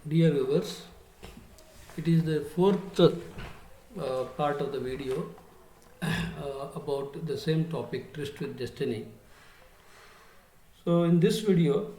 Dear viewers, it is the fourth part of the video about the same topic, Tryst with Destiny. So, in this video,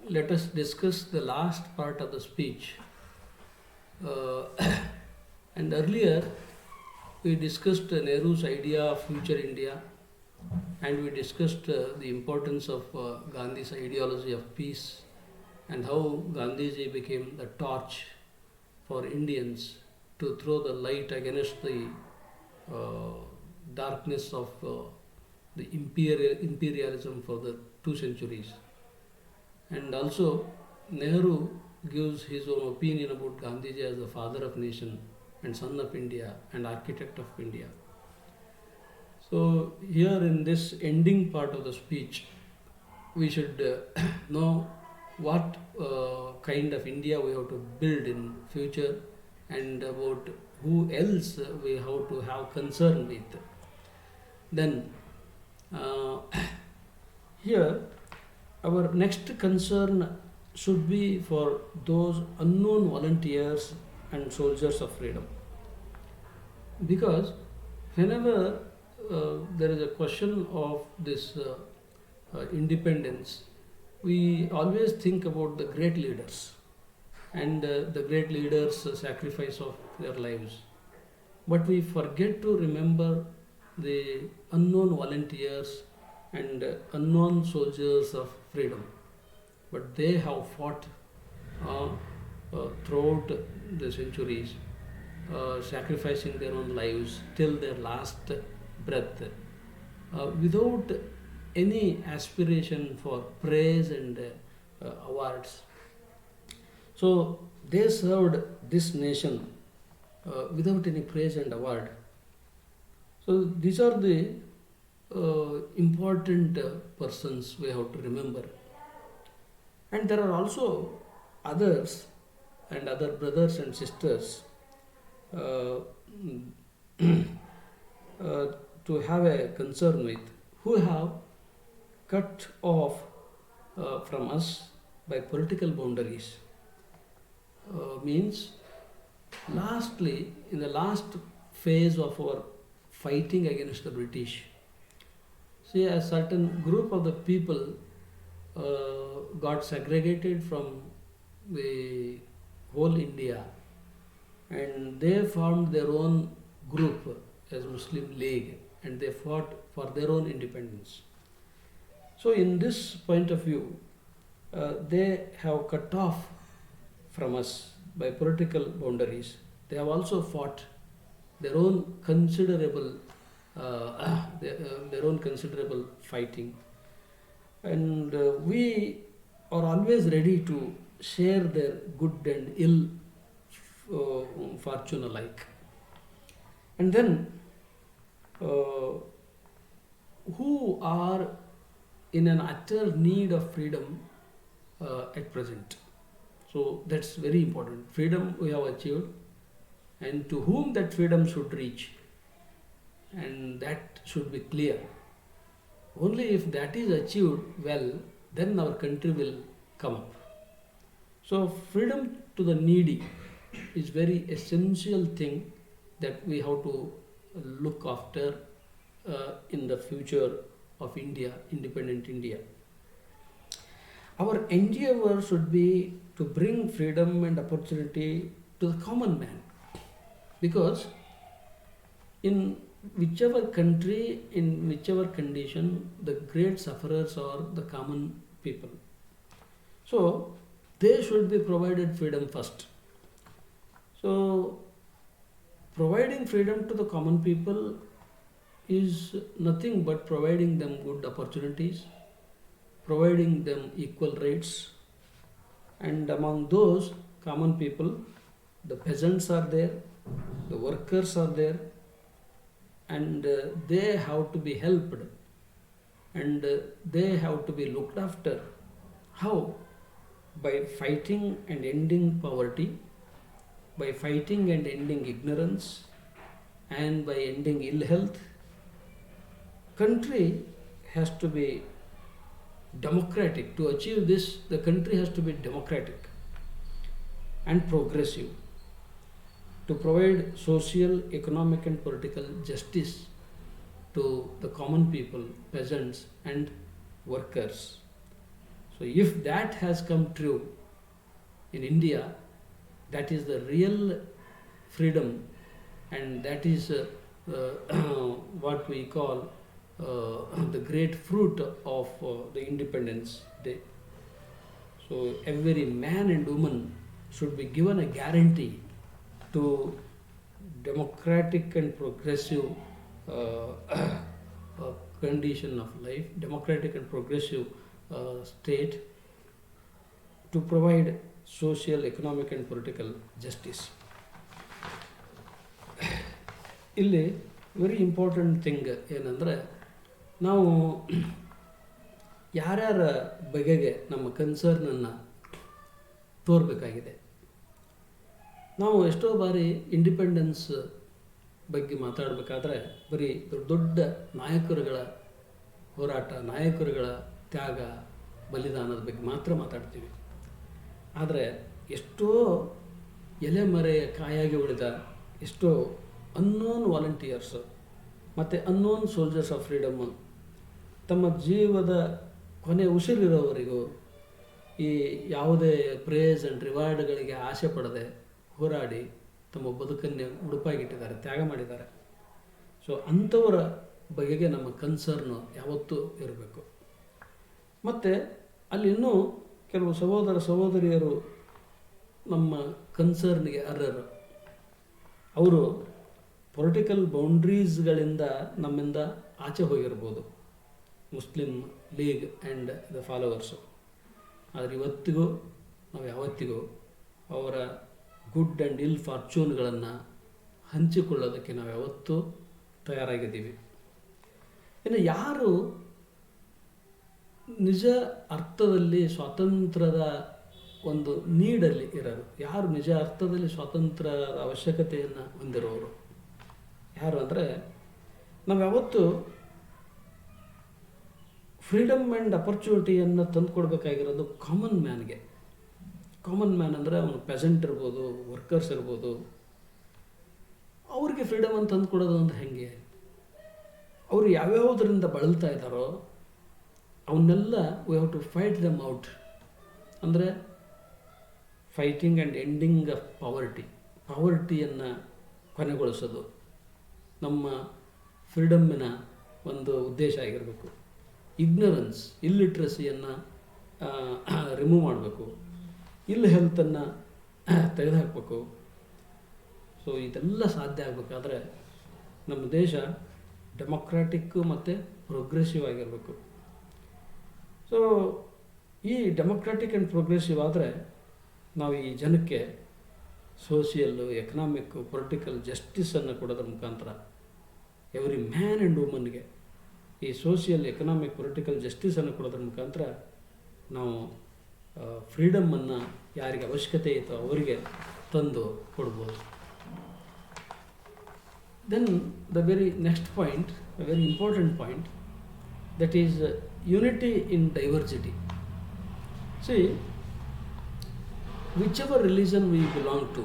let us discuss the last part of the speech. Uh, and earlier, we discussed Nehru's idea of future India, and we discussed the importance of Gandhi's ideology of peace and how Gandhiji became the torch for Indians to throw the light against the uh, darkness of the imperialism for the 2 centuries. And also, Nehru gives his own opinion about Gandhiji as the father of nation and son of India and architect of India. So, here in this ending part of the speech, we should know what kind of India we have to build in future and about who else we have to have concern with. Then uh, here our next concern should be for those unknown volunteers and soldiers of freedom, because whenever there is a question of this independence, we always think about the great leaders and the great leaders' sacrifice of their lives. But we forget to remember the unknown volunteers and unknown soldiers of freedom. But they have fought throughout the centuries, sacrificing their own lives till their last breath, without any aspiration for praise and awards. So they served this nation without any praise and award. So these are the important persons we have to remember. And there are also others and other brothers and sisters uh, to have a concern with, who have cut off from us by political boundaries. Means, lastly, in the last phase of our fighting against the British, see, a certain group of the people got segregated from the whole India, and they formed their own group as Muslim League, and they fought for their own independence. So, in this point of view, they have cut off from us by political boundaries. They have also fought their own considerable, their own considerable fighting, and we are always ready to share their good and ill fortune alike. And then, uh, who are in an utter need of freedom at present. So that's very important. Freedom we have achieved, and to whom that freedom should reach, and that should be clear. Only if that is achieved well, then our country will come up. So freedom to the needy is very essential thing that we have to look after in the future of India, independent India. Our endeavor should be to bring freedom and opportunity to the common man, because in whichever country, in whichever condition, the great sufferers are the common people. So they should be provided freedom first. So providing freedom to the common people is nothing but providing them good opportunities, providing them equal rights, and among those common people, the peasants are there, the workers are there, and they have to be helped, and they have to be looked after. How? By fighting and ending poverty, by fighting and ending ignorance, and by ending ill health. Country has to be democratic. To achieve this, the country has to be democratic. and progressive, to provide social, economic, and political justice to the common people, peasants, and workers. So, if that has come true in India, that is the real freedom, and that is what we call the great fruit of the Independence Day. So, every man and woman should be given a guarantee to democratic and progressive condition of life, democratic and progressive state, to provide social, economic, and political justice. ಇಲ್ಲಿ very important thing ಏನಂದರೆ, ನಾವು ಯಾರ್ಯಾರ ಬಗೆಗೆ ನಮ್ಮ ಕನ್ಸರ್ನನ್ನು ತೋರಬೇಕಾಗಿದೆ. ನಾವು ಎಷ್ಟೋ ಬಾರಿ independence ಬಗ್ಗೆ ಮಾತಾಡಬೇಕಾದ್ರೆ ಬರೀ ದೊಡ್ಡ ದೊಡ್ಡ ನಾಯಕರುಗಳ ಹೋರಾಟ, ನಾಯಕರುಗಳ ತ್ಯಾಗ, ಬಲಿದಾನದ ಬಗ್ಗೆ ಮಾತ್ರ ಮಾತಾಡ್ತೀವಿ. ಆದರೆ ಎಷ್ಟೋ ಎಲೆಮರೆಯ ಕಾಯಾಗಿ ಉಳಿದ ಎಷ್ಟೋ ಅನ್ನೋನ್ ವಾಲಂಟಿಯರ್ಸ್ ಮತ್ತು ಅನ್ನೋನ್ ಸೋಲ್ಜರ್ಸ್ ಆಫ್ ಫ್ರೀಡಮ್ ತಮ್ಮ ಜೀವದ ಕೊನೆ ಉಸಿರಿರೋವರೆಗೂ ಈ ಯಾವುದೇ ಪ್ರೇಸ್ ಆ್ಯಂಡ್ ರಿವಾರ್ಡ್ಗಳಿಗೆ ಆಸೆ ಪಡದೆ ಹೋರಾಡಿ ತಮ್ಮ ಬದುಕನ್ನೇ ಉಡುಪಾಗಿಟ್ಟಿದ್ದಾರೆ, ತ್ಯಾಗ ಮಾಡಿದ್ದಾರೆ. ಸೊ ಅಂಥವರ ಬಗೆಗೆ ನಮ್ಮ ಕನ್ಸರ್ನು ಯಾವತ್ತೂ ಇರಬೇಕು. ಮತ್ತು ಅಲ್ಲಿ ಇನ್ನೂ ಕೆಲವು ಸಹೋದರ ಸಹೋದರಿಯರು ನಮ್ಮ ಕನ್ಸರ್ನ್ಗೆ ಅರ್ಹರು. ಅವರು ಪೊಲಿಟಿಕಲ್ ಬೌಂಡ್ರೀಸ್ಗಳಿಂದ ನಮ್ಮಿಂದ ಆಚೆ ಹೋಗಿರ್ಬೋದು, Muslim League and the followers. ಆದರೆ ಇವತ್ತಿಗೂ ನಾವು ಯಾವತ್ತಿಗೂ ಅವರ ಗುಡ್ ಆ್ಯಂಡ್ ಇಲ್ ಫಾರ್ಚೂನ್ಗಳನ್ನು ಹಂಚಿಕೊಳ್ಳೋದಕ್ಕೆ ನಾವು ಯಾವತ್ತೂ ತಯಾರಾಗಿದ್ದೀವಿ. ಇನ್ನು ಯಾರು ನಿಜ ಅರ್ಥದಲ್ಲಿ ಸ್ವಾತಂತ್ರ್ಯದ ಒಂದು ನೀಡಲ್ಲಿ ಇರೋರು, ಯಾರು ನಿಜ ಅರ್ಥದಲ್ಲಿ ಸ್ವಾತಂತ್ರ್ಯದ ಅವಶ್ಯಕತೆಯನ್ನು ಹೊಂದಿರೋರು ಯಾರು ಅಂದರೆ, ನಾವು ಯಾವತ್ತು ಫ್ರೀಡಮ್ ಆ್ಯಂಡ್ ಅಪರ್ಚುನಿಟಿಯನ್ನು ತಂದುಕೊಡ್ಬೇಕಾಗಿರೋದು ಕಾಮನ್ ಮ್ಯಾನ್ಗೆ. ಕಾಮನ್ ಮ್ಯಾನ್ ಅಂದರೆ ಅವನು ಪೆಸೆಂಟ್ ಇರ್ಬೋದು, ವರ್ಕರ್ಸ್ ಇರ್ಬೋದು. ಅವ್ರಿಗೆ ಫ್ರೀಡಮನ್ನು ತಂದುಕೊಡೋದು ಅಂದರೆ ಹೇಗೆ? ಅವರು ಯಾವ್ಯಾವುದರಿಂದ ಬಳಲ್ತಾ ಇದ್ದಾರೋ ಅವನ್ನೆಲ್ಲ we have to fight them out. ಅಂದರೆ ಫೈಟಿಂಗ್ ಆ್ಯಂಡ್ ಎಂಡಿಂಗ್ ಆಫ್ ಪಾವರ್ಟಿಯನ್ನು ಕೊನೆಗೊಳಿಸೋದು ನಮ್ಮ ಫ್ರೀಡಮ್ಮಿನ ಒಂದು ಉದ್ದೇಶ ಆಗಿರಬೇಕು. ಇಗ್ನರೆನ್ಸ್, ಇಲ್ಲಿಟ್ರಸಿಯನ್ನು ರಿಮೂವ್ ಮಾಡಬೇಕು, ಹೆಲ್ತನ್ನು ತೆಗೆದುಹಾಕಬೇಕು. ಸೊ ಇದೆಲ್ಲ ಸಾಧ್ಯ ಆಗಬೇಕಾದ್ರೆ ನಮ್ಮ ದೇಶ ಡೆಮೊಕ್ರಾಟಿಕ್ಕು ಮತ್ತು ಪ್ರೋಗ್ರೆಸಿವ್ ಆಗಿರಬೇಕು. ಸೊ ಈ ಡೆಮೊಕ್ರಾಟಿಕ್ ಆ್ಯಂಡ್ ಪ್ರೋಗ್ರೆಸಿವ್ ಆದರೆ ನಾವು ಈ ಜನಕ್ಕೆ ಸೋಷಿಯಲ್ಲು, ಎಕನಾಮಿಕ್ಕು, ಪೊಲಿಟಿಕಲ್ ಜಸ್ಟಿಸನ್ನು ಕೊಡೋದ್ರ ಮುಖಾಂತರ ಎವ್ರಿ ಮ್ಯಾನ್ ಆ್ಯಂಡ್ ವುಮನ್ಗೆ ಈ ಸೋಷಿಯಲ್, ಎಕನಾಮಿಕ್, ಪೊಲಿಟಿಕಲ್ ಜಸ್ಟಿಸನ್ನು ಕೊಡೋದ್ರ ಮುಖಾಂತರ ನಾವು ಫ್ರೀಡಮನ್ನು ಯಾರಿಗೆ ಅವಶ್ಯಕತೆ ಇತ್ತೋ ಅವರಿಗೆ ತಂದು ಕೊಡ್ಬೋದು. Then the very next point, a very important point, that is unity in diversity. See, whichever religion we belong to,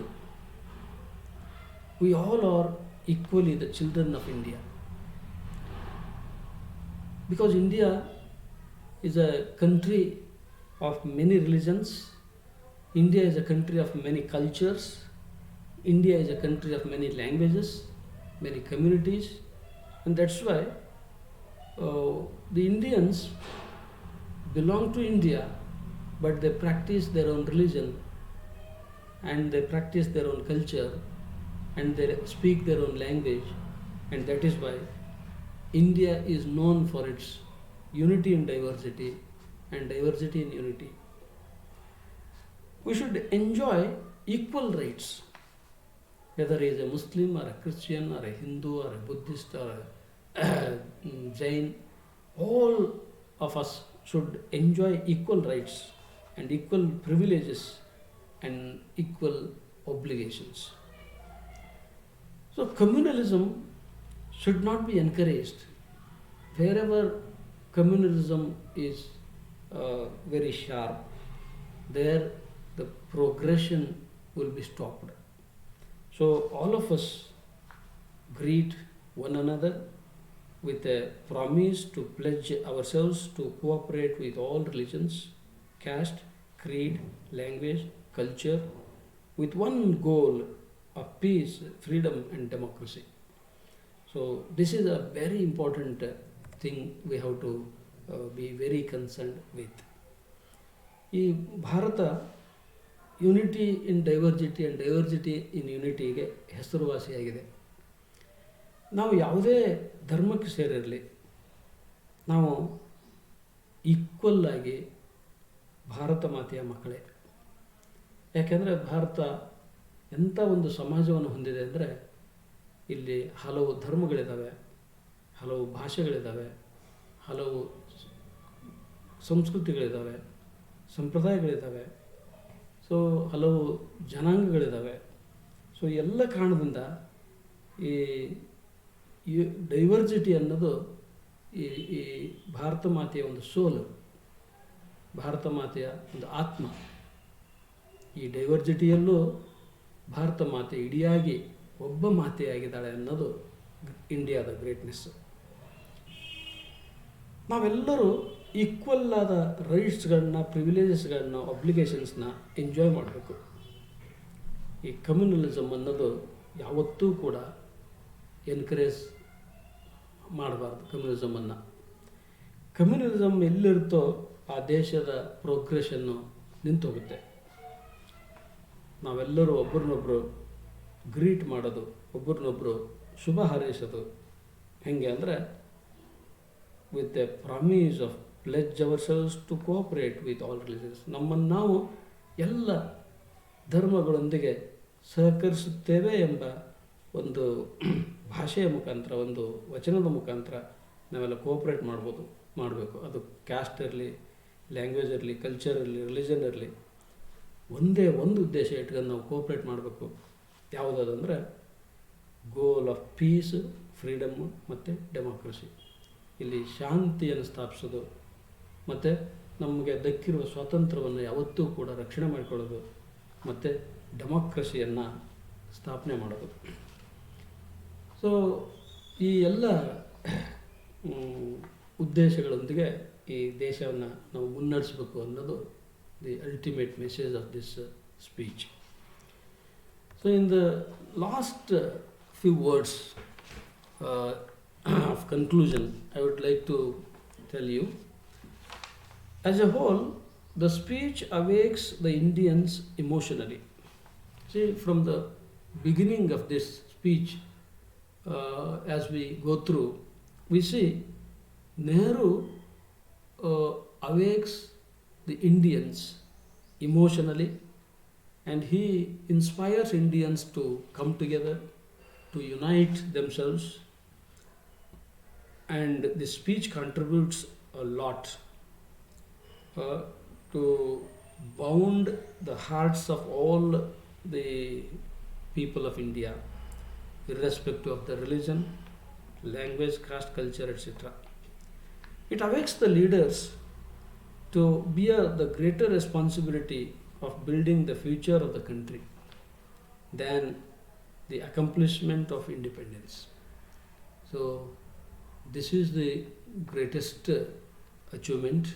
we all are equally the children of India. Because India is a country of many religions, India is a country of many cultures, India is a country of many languages, many communities, and that's why the Indians belong to India, but they practice their own religion and they practice their own culture and they speak their own language, and that is why India is known for its unity in diversity and diversity in unity. We should enjoy equal rights, whether he is a Muslim or a Christian or a Hindu or a Buddhist or a Jain. All of us should enjoy equal rights and equal privileges and equal obligations. So communalism should not be encouraged. Wherever communalism is very sharp, there the progression will be stopped. So all of us greet one another with a promise to pledge ourselves to cooperate with all religions, caste, creed, language, culture, with one goal of peace, freedom, and democracy. So, this is a very important thing we have to be very concerned with. ಈ Bharata unity in diversity and diversity in ಯುನಿಟಿಗೆ ಹೆಸರುವಾಸಿಯಾಗಿದೆ. ನಾವು ಯಾವುದೇ ಧರ್ಮಕ್ಕೆ ಸೇರಿರಲಿ, ನಾವು equal ಆಗಿ ಭಾರತ ಮಾತೆಯ ಮಕ್ಕಳೇ. ಯಾಕೆಂದರೆ ಭಾರತ ಎಂಥ ಒಂದು ಸಮಾಜವನ್ನು ಹೊಂದಿದೆ ಅಂದರೆ, ಇಲ್ಲಿ ಹಲವು ಧರ್ಮಗಳಿದ್ದಾವೆ, ಹಲವು ಭಾಷೆಗಳಿದ್ದಾವೆ, ಹಲವು ಸಂಸ್ಕೃತಿಗಳಿದ್ದಾವೆ, ಸಂಪ್ರದಾಯಗಳಿದ್ದಾವೆ, ಸೊ ಹಲವು ಜನಾಂಗಗಳಿದ್ದಾವೆ. ಸೊ ಎಲ್ಲ ಕಾರಣದಿಂದ ಈ ಡೈವರ್ಸಿಟಿ ಅನ್ನೋದು ಈ ಈ ಭಾರತ ಮಾತೆಯ ಒಂದು ಸೋಲು, ಭಾರತ ಮಾತೆಯ ಒಂದು ಆತ್ಮ. ಈ ಡೈವರ್ಸಿಟಿಯಲ್ಲೂ ಭಾರತ ಮಾತೆ ಇಡಿಯಾಗಿ ಒಬ್ಬ ಮಾತೆಯಾಗಿದ್ದಾಳೆ ಅನ್ನೋದು ಇಂಡಿಯಾದ ಗ್ರೇಟ್ನೆಸ್ಸು. ನಾವೆಲ್ಲರೂ ಈಕ್ವಲ್ ಆದ ರೈಟ್ಸ್ಗಳನ್ನ, ಪ್ರಿವಿಲೇಜಸ್ಗಳನ್ನ, ಅಬ್ಲಿಗೇಷನ್ಸ್ನ ಎಂಜಾಯ್ ಮಾಡಬೇಕು. ಈ ಕಮ್ಯುನಲಿಸಮ್ ಅನ್ನೋದು ಯಾವತ್ತೂ ಕೂಡ ಎನ್ಕರೇಜ್ ಮಾಡಬಾರ್ದು. ಕಮ್ಯುನಲಿಸಮ್ ಎಲ್ಲಿರುತ್ತೋ ಆ ದೇಶದ ಪ್ರೋಗ್ರೆಷನ್ನು ನಿಂತೋಗುತ್ತೆ. ನಾವೆಲ್ಲರೂ ಒಬ್ಬರನ್ನೊಬ್ಬರು ಗ್ರೀಟ್ ಮಾಡೋದು, ಒಬ್ಬರನ್ನೊಬ್ಬರು ಶುಭ ಹಾರೈಸೋದು ಹೆಂಗೆ ಅಂದರೆ, with a promise of pledge ourselves to cooperate with all religions. ನಮ್ಮನ್ನು ನಾವು ಎಲ್ಲ ಧರ್ಮಗಳೊಂದಿಗೆ ಸಹಕರಿಸುತ್ತೇವೆ ಎಂಬ ಒಂದು ಭಾಷೆಯ ಮುಖಾಂತರ, ಒಂದು ವಚನದ ಮುಖಾಂತರ ನಾವೆಲ್ಲ ಕೋಆಪ್ರೇಟ್ ಮಾಡಬೇಕು. ಅದು ಕ್ಯಾಸ್ಟ್ ಇರಲಿ, ಲ್ಯಾಂಗ್ವೇಜ್ ಇರಲಿ, ಕಲ್ಚರ್ ಇರಲಿ, ರಿಲಿಜನ್ ಇರಲಿ, ಒಂದೇ ಒಂದು ಉದ್ದೇಶ ಇಟ್ಕೊಂಡು ನಾವು ಕೋಆಪ್ರೇಟ್ ಮಾಡಬೇಕು. ಯಾವುದಂದರೆ ಗೋಲ್ ಆಫ್ ಪೀಸ್, ಫ್ರೀಡಮ್ಮು ಮತ್ತು ಡೆಮಾಕ್ರಸಿ. ಇಲ್ಲಿ ಶಾಂತಿಯನ್ನು ಸ್ಥಾಪಿಸೋದು ಮತ್ತು ನಮಗೆ ದಕ್ಕಿರುವ ಸ್ವಾತಂತ್ರ್ಯವನ್ನು ಯಾವತ್ತೂ ಕೂಡ ರಕ್ಷಣೆ ಮಾಡಿಕೊಳ್ಳೋದು ಮತ್ತು ಡೆಮಾಕ್ರಸಿಯನ್ನು ಸ್ಥಾಪನೆ ಮಾಡೋದು. ಸೊ ಈ ಎಲ್ಲ ಉದ್ದೇಶಗಳೊಂದಿಗೆ ಈ ದೇಶವನ್ನು ನಾವು ಮುನ್ನಡೆಸಬೇಕು ಅನ್ನೋದು the ultimate message of this speech. So in the last few words of conclusion, I would like to tell you, as a whole, the speech awakes the Indians emotionally. See, from the beginning of this speech, as we go through, we see Nehru awakes the Indians emotionally, and he inspires Indians to come together, to unite themselves, and this speech contributes a lot to bound the hearts of all the people of India, irrespective of the religion, language, caste, culture, etc. It awakes the leaders to bear the greater responsibility of building the future of the country than the accomplishment of independence. So this is the greatest achievement.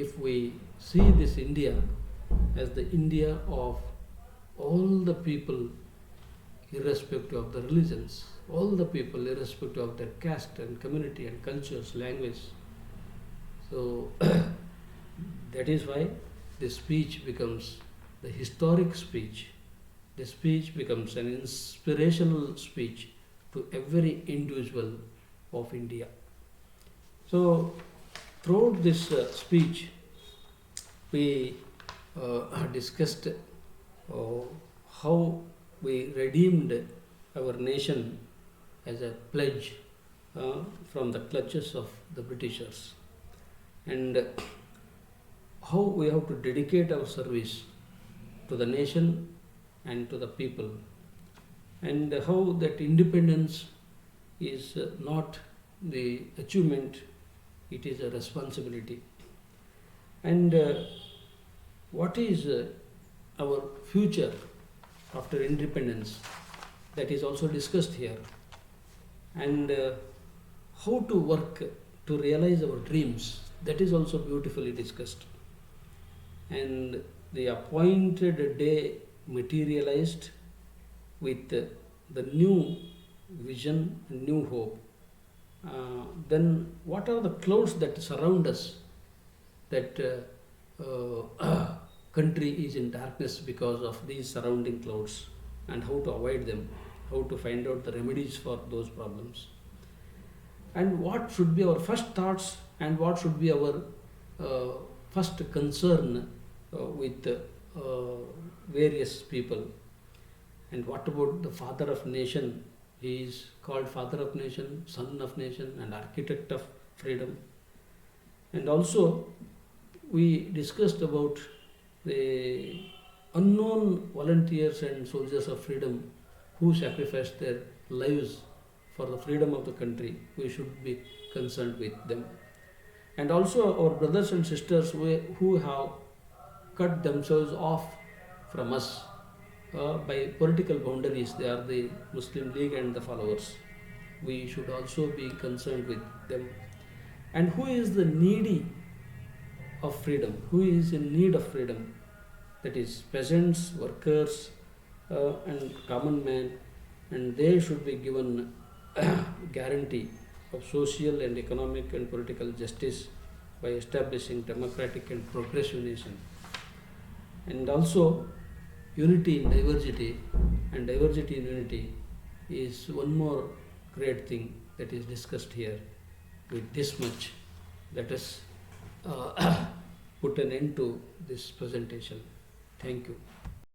If we see this India as the India of all the people, irrespective of the religions, all the people irrespective of their caste and community and cultures, language. So that is why the speech becomes the historic speech. The speech becomes an inspirational speech to every individual of India. So throughout this speech, we discussed how we redeemed our nation as a pledge from the clutches of the Britishers, and how we have to dedicate our service to the nation and to the people, and how that independence is not the achievement, it is a responsibility. And what is our future after independence, that is also discussed here, and how to work to realize our dreams, that is also beautifully discussed. And the appointed day materialized with the new vision and new hope. Then what are the clouds that surround us, that country is in darkness because of these surrounding clouds, and how to avoid them, how to find out the remedies for those problems, and what should be our first thoughts, and what should be our first concern with various people. And what about the father of nation? He is called father of nation, son of nation, and architect of freedom. And also we discussed about the unknown volunteers and soldiers of freedom who sacrificed their lives for the freedom of the country. We should be concerned with them. And also our brothers and sisters who have cut themselves off from us by political boundaries. They are the Muslim League and the followers. We should also be concerned with them. And who is the needy of freedom? Who is in need of freedom? That is peasants, workers, and common man, and they should be given guarantee of social and economic and political justice by establishing democratic and progressive nation. And also unity in diversity, and diversity in unity is one more great thing that is discussed here. With this much, let us put an end to this presentation. Thank you.